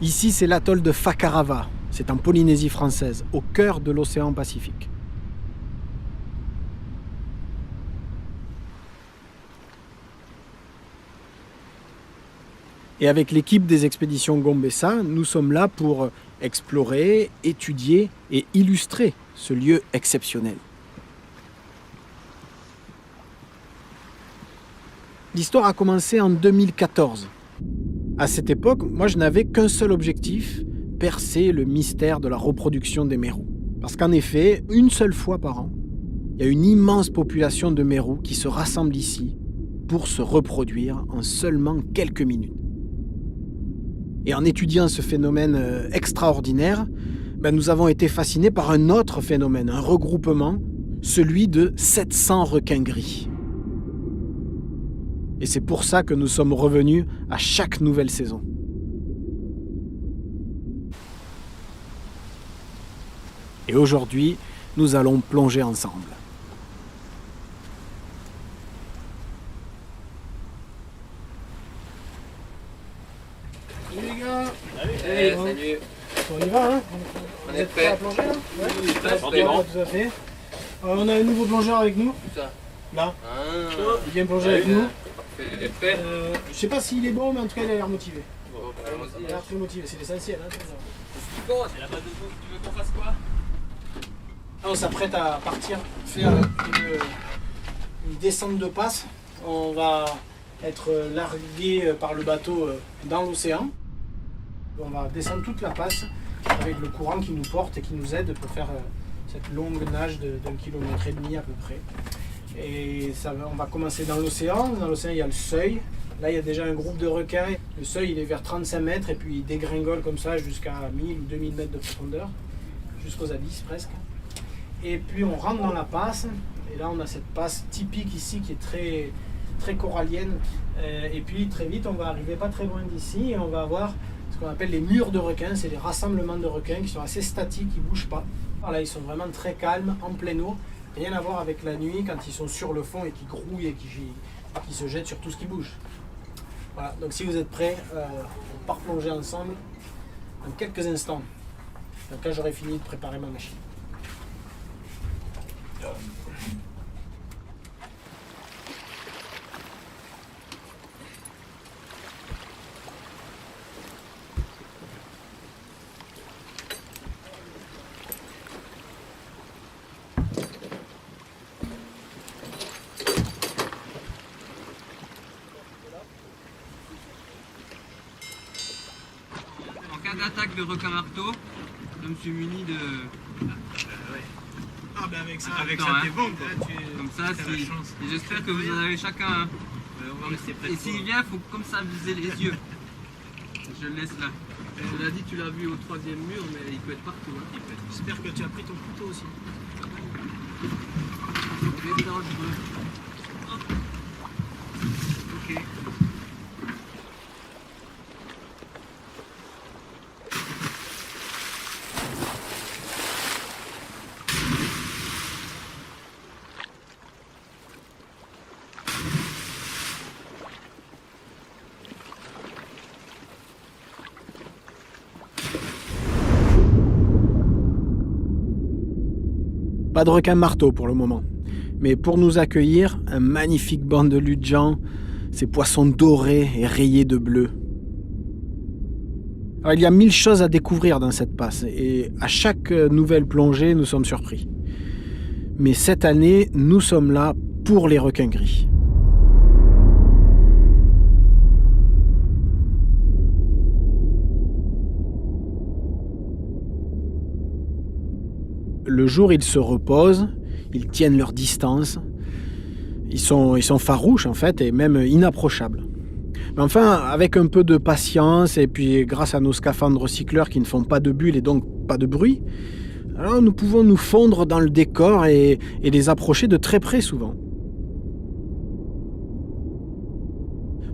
Ici, c'est l'atoll de Fakarava. C'est en Polynésie française, au cœur de l'océan Pacifique. Et avec l'équipe des expéditions Gombessa, nous sommes là pour explorer, étudier et illustrer ce lieu exceptionnel. L'histoire a commencé en 2014. À cette époque, moi je n'avais qu'un seul objectif, percer le mystère de la reproduction des mérous. Parce qu'en effet, une seule fois par an, il y a une immense population de mérous qui se rassemble ici pour se reproduire en seulement quelques minutes. Et en étudiant ce phénomène extraordinaire, nous avons été fascinés par un autre phénomène, un regroupement, celui de 700 requins gris. Et c'est pour ça que nous sommes revenus à chaque nouvelle saison. Et aujourd'hui, nous allons plonger ensemble. Salut les gars. Salut. Salut. On y va, hein? On est prêts à plonger là? Oui, Tout à fait. On a un nouveau plongeur avec nous. Tout ça. Là. Il vient plonger Ouais, avec nous. Il est prêt. Je sais pas s'il est bon, mais en tout cas il a l'air motivé. Bon, Il a l'air très motivé, c'est l'essentiel. Hein, c'est la base de tout. Tu veux qu'on fasse quoi? on s'apprête à partir faire une descente de passe. On va être largué par le bateau dans l'océan. On va descendre toute la passe avec le courant qui nous porte et qui nous aide pour faire cette longue nage d'1,5 km à peu près. Et on va commencer dans l'océan. Dans l'océan, il y a le seuil. Là, il y a déjà un groupe de requins. Le seuil, il est vers 35 mètres et puis il dégringole comme ça jusqu'à 1000 ou 2000 mètres de profondeur, jusqu'aux abysses presque. Et puis on rentre dans la passe. Et là, on a cette passe typique ici qui est très, très corallienne. Et puis très vite, on va arriver pas très loin d'ici et on va avoir ce qu'on appelle les murs de requins. C'est des rassemblements de requins qui sont assez statiques, qui ne bougent pas. Là, ils sont vraiment très calmes, en pleine eau. Rien à voir avec la nuit quand ils sont sur le fond et qui grouillent et qui se jettent sur tout ce qui bouge. Voilà, donc si vous êtes prêts, on part plonger ensemble dans quelques instants. Donc quand j'aurai fini de préparer ma machine. D'attaque de requin marteau, je me suis muni de. Ah ben avec ça, t'es bon quoi. Comme ça, j'espère que vous en avez chacun un. Et s'il vient, il faut comme ça viser les yeux. Je le laisse là. On l'a dit, tu l'as vu au 3e mur, mais il peut être partout. Hein. J'espère que tu as pris ton couteau aussi. Il est dangereux. Ok. Pas de requin marteau pour le moment. Mais pour nous accueillir, un magnifique banc de ludjans, ces poissons dorés et rayés de bleu. Alors, il y a 1000 choses à découvrir dans cette passe et à chaque nouvelle plongée, nous sommes surpris. Mais cette année, nous sommes là pour les requins gris. Le jour, ils se reposent, ils tiennent leur distance. Ils sont farouches en fait et même inapprochables. Mais enfin, avec un peu de patience et puis grâce à nos scaphandres recycleurs qui ne font pas de bulles et donc pas de bruit, alors nous pouvons nous fondre dans le décor et les approcher de très près souvent.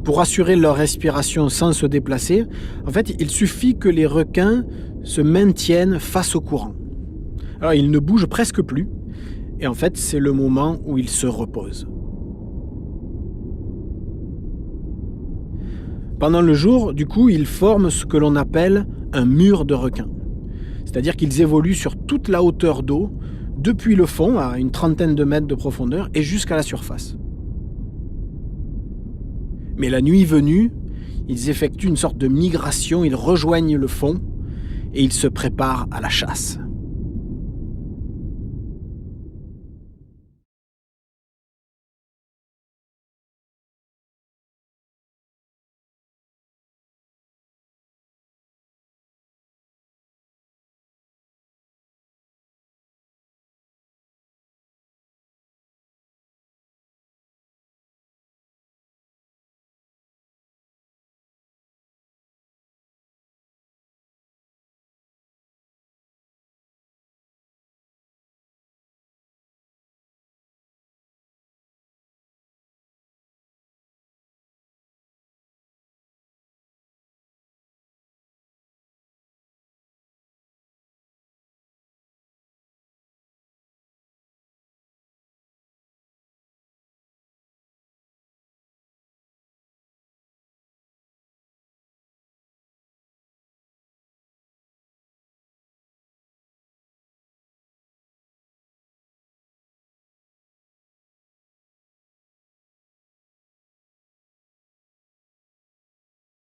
Pour assurer leur respiration sans se déplacer, en fait, il suffit que les requins se maintiennent face au courant. Alors, ils ne bougent presque plus, et en fait, c'est le moment où ils se reposent. Pendant le jour, du coup, ils forment ce que l'on appelle un mur de requins. C'est-à-dire qu'ils évoluent sur toute la hauteur d'eau, depuis le fond, à une trentaine de mètres de profondeur, et jusqu'à la surface. Mais la nuit venue, ils effectuent une sorte de migration, ils rejoignent le fond, et ils se préparent à la chasse.